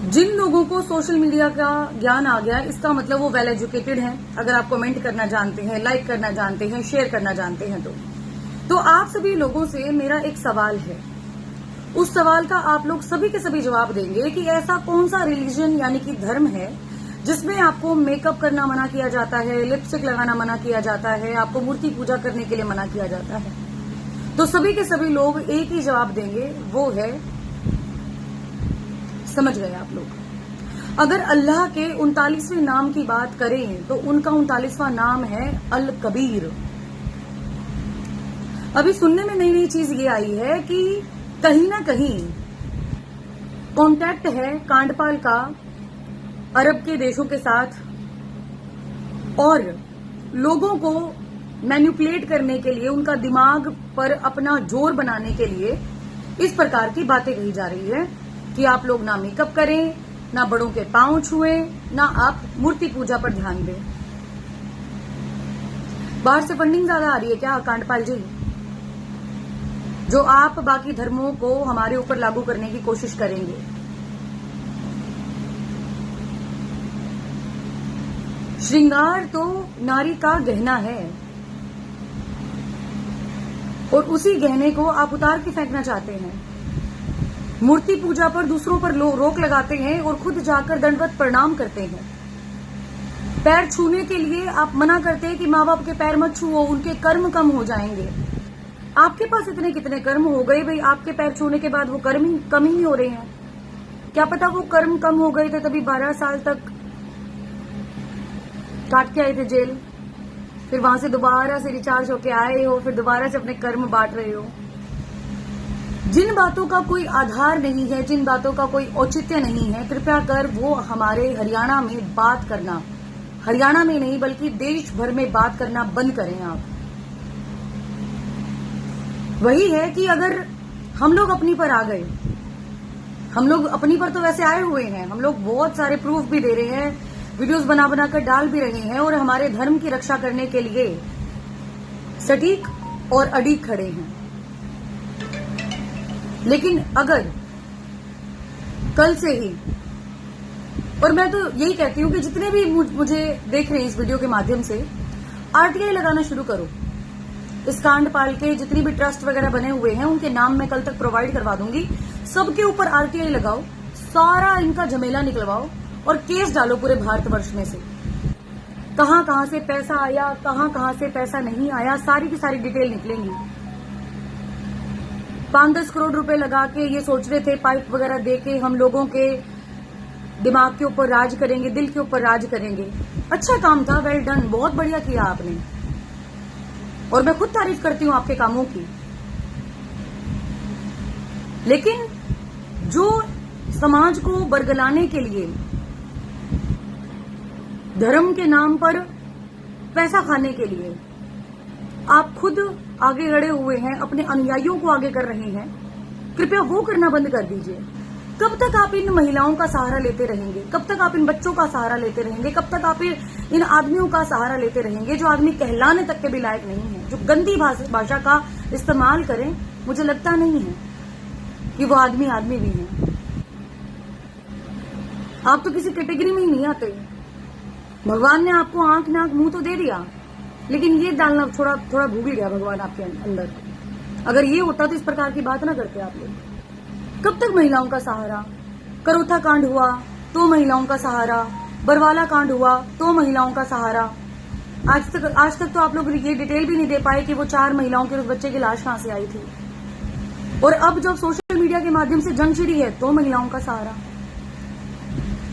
जिन लोगों को social media का ज्ञान आ गया, इसका मतलब वो वेल एजुकेटेड हैं। अगर आप कमेंट करना जानते हैं, लाइक करना जानते हैं, शेयर करना जानते हैं तो आप सभी लोगों से मेरा एक सवाल है। उस सवाल का आप लोग सभी के सभी जवाब देंगे कि ऐसा कौन सा रिलीजन यानी कि धर्म है जिसमें आपको मेकअप करना मना किया जाता है, लिपस्टिक लगाना मना किया जाता है, आपको मूर्ति पूजा करने के लिए मना किया जाता है। तो सभी के सभी लोग एक ही जवाब देंगे, वो है, समझ गए आप लोग। अगर अल्लाह के 39वें नाम की बात करें तो उनका 39वां नाम है अल कबीर। अभी सुनने में नई नई चीज ये आई है कि कहीं ना कहीं कॉन्टैक्ट है कांडपाल का अरब के देशों के साथ, और लोगों को मैनिपुलेट करने के लिए, उनका दिमाग पर अपना जोर बनाने के लिए इस प्रकार की बातें कही जा रही है कि आप लोग ना मेकअप करें, ना बड़ों के पांव छुएं, ना आप मूर्ति पूजा पर ध्यान दें। बाहर से फंडिंग ज्यादा आ रही है क्या कांडपाल जी, जो आप बाकी धर्मों को हमारे ऊपर लागू करने की कोशिश करेंगे? श्रृंगार तो नारी का गहना है और उसी गहने को आप उतार के फेंकना चाहते हैं। मूर्ति पूजा पर दूसरों पर रोक लगाते हैं और खुद जाकर दंडवत प्रणाम करते हैं। पैर छूने के लिए आप मना करते हैं कि माँ बाप के पैर मत छुओ, उनके कर्म कम हो जाएंगे। आपके पास इतने कितने कर्म हो गए भाई, आपके पैर छूने के बाद वो कर्म ही कम ही हो रहे हैं। क्या पता वो कर्म कम हो गए थे तभी 12 साल तक काट के आए थे जेल, फिर वहां से दोबारा से रिचार्ज होके आए हो, फिर दोबारा से अपने कर्म बांट रहे हो। जिन बातों का कोई आधार नहीं है, जिन बातों का कोई औचित्य नहीं है, कृपया कर वो हमारे हरियाणा में बात करना, हरियाणा में नहीं बल्कि देश भर में बात करना बंद करें आप। वही है कि अगर हम लोग अपनी पर आ गए, हम लोग अपनी पर तो वैसे आए हुए हैं, हम लोग बहुत सारे प्रूफ भी दे रहे हैं, वीडियोस बना बना कर डाल भी रहे हैं और हमारे धर्म की रक्षा करने के लिए सटीक और अडिग खड़े हैं। लेकिन अगर कल से ही, और मैं तो यही कहती हूं कि जितने भी मुझे देख रहे हैं इस वीडियो के माध्यम से, आरटीआई लगाना शुरू करो। इस कांडपाल के जितनी भी ट्रस्ट वगैरह बने हुए हैं उनके नाम मैं कल तक प्रोवाइड करवा दूंगी, सबके ऊपर आरटीआई लगाओ, सारा इनका झमेला निकलवाओ और केस डालो पूरे भारतवर्ष में से। कहां कहां से पैसा आया, कहां कहां से पैसा नहीं आया, सारी की सारी डिटेल निकलेंगी। 5-10 करोड़ रुपए लगा के ये सोच रहे थे पाइप वगैरह दे के हम लोगों के दिमाग के ऊपर राज करेंगे, दिल के ऊपर राज करेंगे। अच्छा काम था, वेल डन, बहुत बढ़िया किया आपने, और मैं खुद तारीफ करती हूं आपके कामों की। लेकिन जो समाज को बरगलाने के लिए धर्म के नाम पर पैसा खाने के लिए आप खुद आगे लड़े हुए हैं, अपने अनुयायियों को आगे कर रहे हैं, कृपया वो करना बंद कर दीजिए। कब तक आप इन महिलाओं का सहारा लेते रहेंगे? कब तक आप इन बच्चों का सहारा लेते रहेंगे? कब तक आप इन आदमियों का सहारा लेते रहेंगे जो आदमी कहलाने तक के भी लायक नहीं है, जो गंदी भाषा का इस्तेमाल करें? मुझे लगता नहीं है कि वो आदमी भी हैं। आप तो किसी कैटेगरी में ही नहीं आते। भगवान ने आपको आंख नाक मुंह तो दे दिया, लेकिन ये डालना थोड़ा भूल गया भगवान आपके अंदर। अगर ये होता तो इस प्रकार की बात ना करते आप लोग। कब तक महिलाओं का सहारा? करोथा कांड हुआ तो महिलाओं का सहारा, बरवाला कांड हुआ तो महिलाओं का सहारा। आज तक तो आप लोग ये डिटेल भी नहीं दे पाए कि वो 4 महिलाओं के उस बच्चे की लाश कहां से आई थी। और अब जब सोशल मीडिया के माध्यम से जंग छिड़ी है तो महिलाओं का सहारा।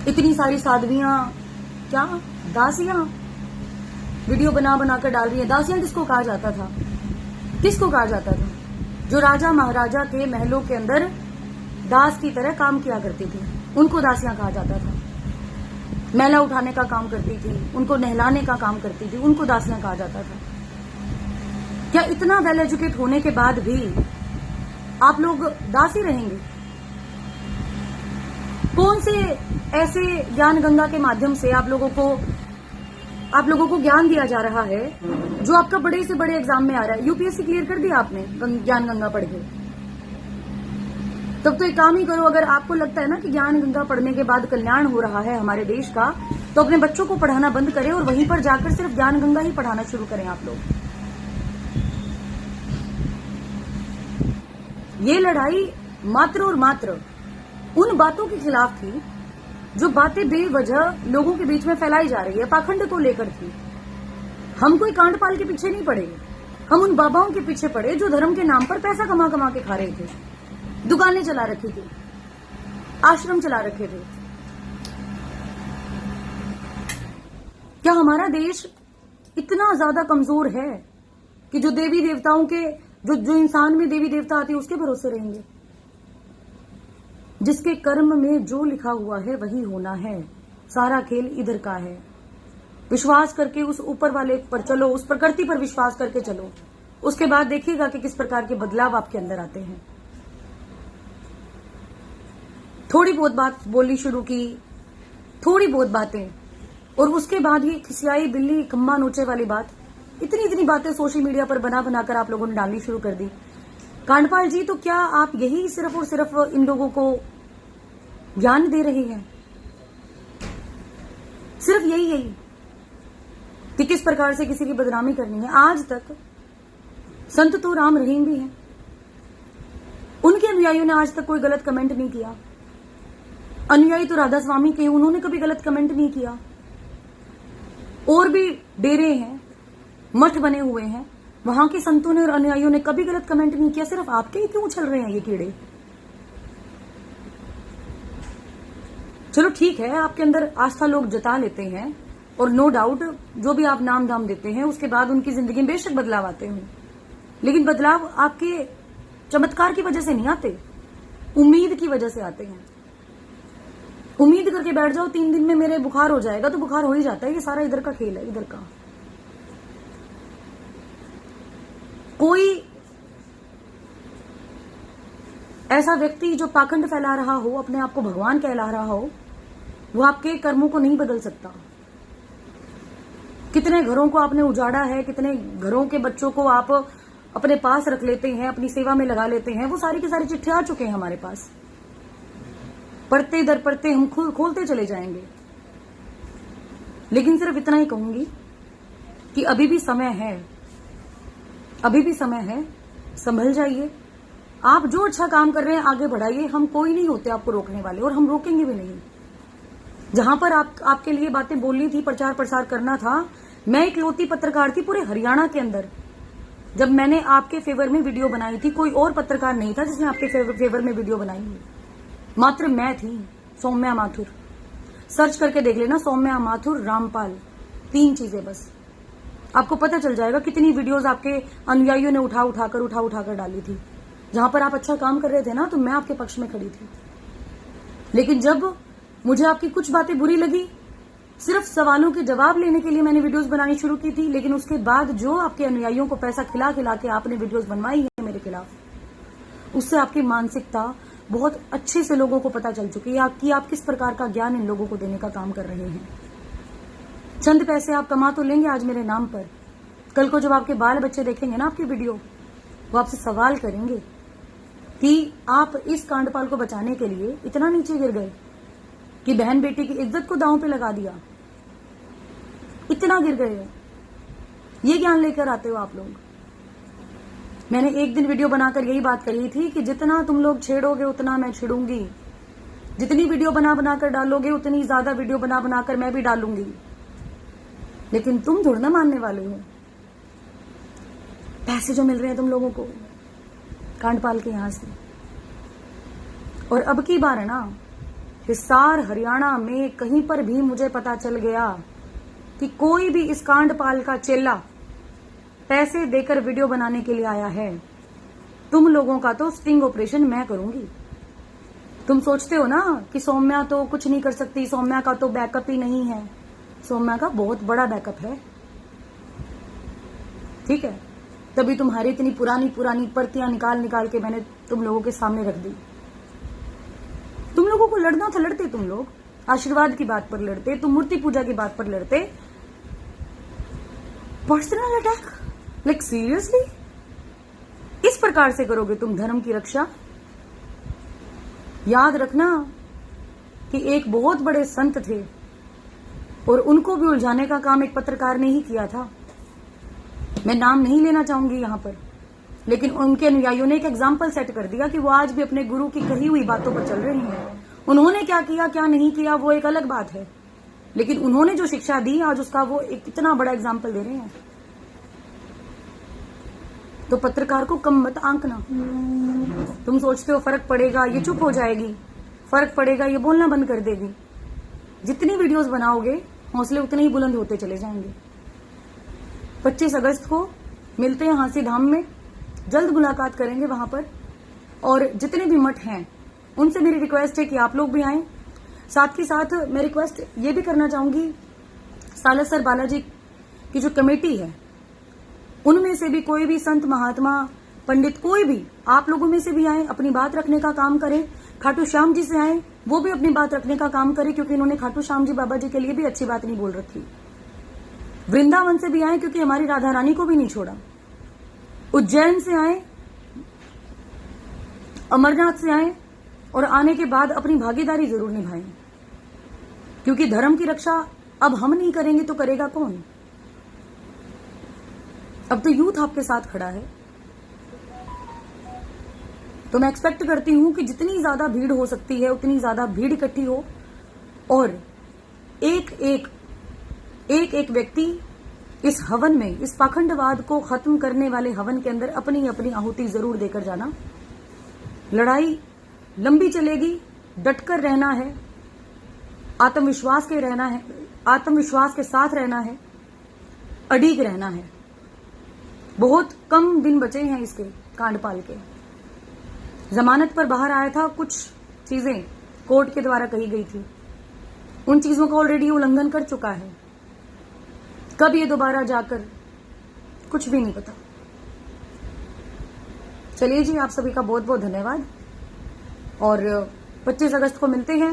इतनी सारी साध्वियां, क्या दासियां वीडियो बना बना कर डाल रही है। दासियां किसको कहा जाता था? किसको कहा जाता था? जो राजा महाराजा के महलों के अंदर दास की तरह काम किया करती थी, उनको दासियां कहा जाता था। मैला उठाने का काम करती थी, उनको नहलाने का काम करती थी, उनको दासियां कहा जाता था। क्या इतना वेल एजुकेट होने के बाद भी आप लोग दासी रहेंगे? कौन से ऐसे ज्ञान गंगा के माध्यम से आप लोगों को ज्ञान दिया जा रहा है जो आपका बड़े से बड़े एग्जाम में आ रहा है? यूपीएससी क्लियर कर दिया आपने ज्ञान गंगा पढ़ के, तब तो एक काम ही करो, अगर आपको लगता है ना कि ज्ञान गंगा पढ़ने के बाद कल्याण हो रहा है हमारे देश का, तो अपने बच्चों को पढ़ाना बंद करें और वहीं पर जाकर सिर्फ ज्ञान गंगा ही पढ़ाना शुरू करें आप लोग। ये लड़ाई मात्र और मात्र उन बातों के खिलाफ थी जो बातें बेवजह लोगों के बीच में फैलाई जा रही है, पाखंड को लेकर थी। हम कोई कांडपाल के पीछे नहीं पड़े, हम उन बाबाओं के पीछे पड़े जो धर्म के नाम पर पैसा कमा कमा के खा रहे थे, दुकानें चला रखी थी, आश्रम चला रखे थे। क्या हमारा देश इतना ज्यादा कमजोर है कि जो देवी देवताओं के जो इंसान में देवी देवता आती है उसके भरोसे रहेंगे? जिसके कर्म में जो लिखा हुआ है वही होना है, सारा खेल इधर का है। विश्वास करके उस ऊपर वाले पर चलो, उस प्रकृति पर विश्वास करके चलो, उसके बाद देखिएगा कि किस प्रकार के बदलाव आपके अंदर आते हैं। थोड़ी बहुत बात बोलनी शुरू की, थोड़ी बहुत बातें, और उसके बाद ही खिसियाई बिल्ली खम्मा नोचे वाली बात, इतनी बातें सोशल मीडिया पर बना बनाकर आप लोगों ने डालनी शुरू कर दी। कांडपाल जी, तो क्या आप यही सिर्फ और सिर्फ इन लोगों को ज्ञान दे रहे हैं? सिर्फ यही कि किस प्रकार से किसी की बदनामी करनी है? आज तक संत तो राम रहीम भी हैं, उनके अनुयायियों ने आज तक कोई गलत कमेंट नहीं किया। अनुयायी तो राधा स्वामी के, उन्होंने कभी गलत कमेंट नहीं किया। और भी डेरे हैं, मठ बने हुए हैं, वहां के संतों ने और अनुयायियों ने कभी गलत कमेंट नहीं किया। सिर्फ आपके ही क्यों उछल रहे हैं ये कीड़े? चलो ठीक है, आपके अंदर आस्था लोग जता लेते हैं, और नो डाउट जो भी आप नाम दाम देते हैं उसके बाद उनकी जिंदगी में बेशक बदलाव आते हैं, लेकिन बदलाव आपके चमत्कार की वजह से नहीं आते, उम्मीद की वजह से आते हैं। उम्मीद करके बैठ जाओ 3 दिन में मेरे बुखार हो जाएगा, तो बुखार हो ही जाता है। ये सारा इधर का खेल है, इधर का। कोई ऐसा व्यक्ति जो पाखंड फैला रहा हो, अपने आप को भगवान कहला रहा हो, वो आपके कर्मों को नहीं बदल सकता। कितने घरों को आपने उजाड़ा है, कितने घरों के बच्चों को आप अपने पास रख लेते हैं, अपनी सेवा में लगा लेते हैं, वो सारी की सारी चिट्ठियां आ चुके हैं हमारे पास। पढ़ते दर पढ़ते हम खोलते चले जाएंगे। लेकिन सिर्फ इतना ही कहूंगी कि अभी भी समय है, अभी भी समय है, संभल जाइए। आप जो अच्छा काम कर रहे हैं आगे बढ़ाइए, हम कोई नहीं होते आपको रोकने वाले, और हम रोकेंगे भी नहीं। जहां पर आपके लिए बातें बोलनी थी, प्रचार प्रसार करना था, मैं इकलौती पत्रकार थी पूरे हरियाणा के अंदर। जब मैंने आपके फेवर में वीडियो बनाई थी, कोई और पत्रकार नहीं था जिसने आपके फेवर में वीडियो बनाई है, मात्र मैं थी, सौम्या माथुर। सर्च करके देख लेना, सौम्या माथुर रामपाल, 3 चीजें बस, आपको पता चल जाएगा कितनी वीडियोस आपके अनुयायियों ने उठा उठाकर डाली थी। जहां पर आप अच्छा काम कर रहे थे ना, तो मैं आपके पक्ष में खड़ी थी। लेकिन जब मुझे आपकी कुछ बातें बुरी लगी, सिर्फ सवालों के जवाब लेने के लिए मैंने वीडियोस बनानी शुरू की थी। लेकिन उसके बाद जो आपके अनुयायियों को पैसा खिला खिला के आपने वीडियोस बनवाई है मेरे खिलाफ, उससे आपकी मानसिकता बहुत अच्छे से लोगों को पता चल चुकी है कि आप किस प्रकार का ज्ञान इन लोगों को देने का काम कर रहे हैं। चंद पैसे आप कमा तो लेंगे आज मेरे नाम पर, कल को जब आपके बाल बच्चे देखेंगे ना आपकी वीडियो, वो आपसे सवाल करेंगे कि आप इस कांडपाल को बचाने के लिए इतना नीचे गिर गए कि बहन बेटी की इज्जत को दांव पे लगा दिया, इतना गिर गए हो। ये ज्ञान लेकर आते हो आप लोग। मैंने एक दिन वीडियो बनाकर यही बात कही थी कि जितना तुम लोग छेड़ोगे उतना मैं छेड़ूंगी, जितनी वीडियो बना बनाकर डालोगे उतनी ज्यादा वीडियो बना बनाकर मैं भी डालूंगी। लेकिन तुम थोड़ा ना मानने वाले हो। पैसे जो मिल रहे हैं तुम लोगों को कांडपाल के यहां से, और अब की बार है ना, हिसार हरियाणा में कहीं पर भी मुझे पता चल गया कि कोई भी इस कांडपाल का चेला पैसे देकर वीडियो बनाने के लिए आया है, तुम लोगों का तो स्टिंग ऑपरेशन मैं करूंगी। तुम सोचते हो ना कि सौम्या तो कुछ नहीं कर सकती, सौम्या का तो बैकअप ही नहीं है। सौम्या का बहुत बड़ा बैकअप है, ठीक है। तभी तुम्हारी इतनी पुरानी पर्तियां निकाल के मैंने तुम लोगों के सामने रख दी। तुम लोगों को लड़ना था, लड़ते तुम लोग, आशीर्वाद की बात पर लड़ते, तुम मूर्ति पूजा की बात पर लड़ते। Personal attack, like seriously? इस प्रकार से करोगे तुम धर्म की रक्षा? याद रखना कि एक बहुत बड़े संत थे और उनको भी उलझाने का काम एक पत्रकार ने ही किया था। मैं नाम नहीं लेना चाहूंगी यहां पर, लेकिन उनके अनुयायियों ने एक एग्जाम्पल सेट कर दिया कि वो आज भी अपने गुरु की कही हुई बातों पर चल रहे हैं। उन्होंने क्या किया क्या नहीं किया वो एक अलग बात है, लेकिन उन्होंने जो शिक्षा दी आज उसका वो एक इतना बड़ा एग्जाम्पल दे रहे हैं। तो पत्रकार को कम मत आंकना। तुम सोचते हो फर्क पड़ेगा, ये चुप हो जाएगी, फर्क पड़ेगा, ये बोलना बंद कर देगी। जितनी वीडियोस बनाओगे हौसले उतने ही बुलंद होते चले जाएंगे। 25 अगस्त को मिलते हैं हांसी धाम में, जल्द मुलाकात करेंगे वहां पर। और जितने भी मठ हैं उनसे मेरी रिक्वेस्ट है कि आप लोग भी आएं। साथ ही साथ मैं रिक्वेस्ट ये भी करना चाहूंगी, सालासर बालाजी की जो कमेटी है उनमें से भी कोई भी संत महात्मा पंडित कोई भी आप लोगों में से भी आए, अपनी बात रखने का काम करें। खाटू श्याम जी से आए, वो भी अपनी बात रखने का काम करें, क्योंकि इन्होंने खाटू श्याम जी बाबा जी के लिए भी अच्छी बात नहीं बोल रखी। वृंदावन से भी आए, क्योंकि हमारी राधा रानी को भी नहीं छोड़ा। उज्जैन से आए, अमरनाथ से आए, और आने के बाद अपनी भागीदारी जरूर निभाएं, क्योंकि धर्म की रक्षा अब हम नहीं करेंगे तो करेगा कौन। अब तो यूथ आपके साथ खड़ा है। तो मैं एक्सपेक्ट करती हूं कि जितनी ज्यादा भीड़ हो सकती है उतनी ज्यादा भीड़ इकट्ठी हो, और एक एक व्यक्ति इस हवन में, इस पाखंडवाद को खत्म करने वाले हवन के अंदर अपनी अपनी आहुति जरूर देकर जाना। लड़ाई लंबी चलेगी, डटकर रहना है, आत्मविश्वास के रहना है, आत्मविश्वास के साथ रहना है, अड़ीग रहना है। बहुत कम दिन बचे हैं इसके कांडपाल के। जमानत पर बाहर आया था, कुछ चीजें कोर्ट के द्वारा कही गई थी, उन चीजों का ऑलरेडी उल्लंघन कर चुका है। कब ये दोबारा जाकर, कुछ भी नहीं पता। चलिए जी, आप सभी का बहुत बहुत धन्यवाद। और 25 अगस्त को मिलते हैं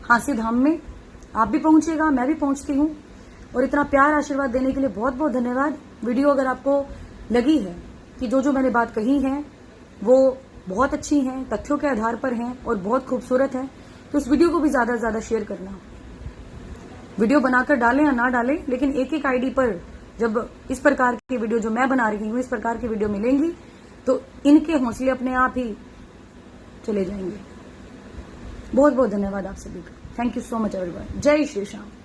हांसी धाम में। आप भी पहुंचिएगा, मैं भी पहुंचती हूं। और इतना प्यार आशीर्वाद देने के लिए बहुत बहुत धन्यवाद। वीडियो अगर आपको लगी है कि जो मैंने बात कही है वो बहुत अच्छी हैं, तथ्यों के आधार पर हैं और बहुत खूबसूरत है, तो इस वीडियो को भी ज्यादा से ज्यादा शेयर करना। वीडियो बनाकर डालें या ना डालें, लेकिन एक एक आईडी पर जब इस प्रकार की वीडियो जो मैं बना रही हूं, इस प्रकार की वीडियो मिलेंगी तो इनके हौसले अपने आप ही चले जाएंगे। बहुत बहुत धन्यवाद आप सभी का। Thank you so much everyone. जय श्री श्याम।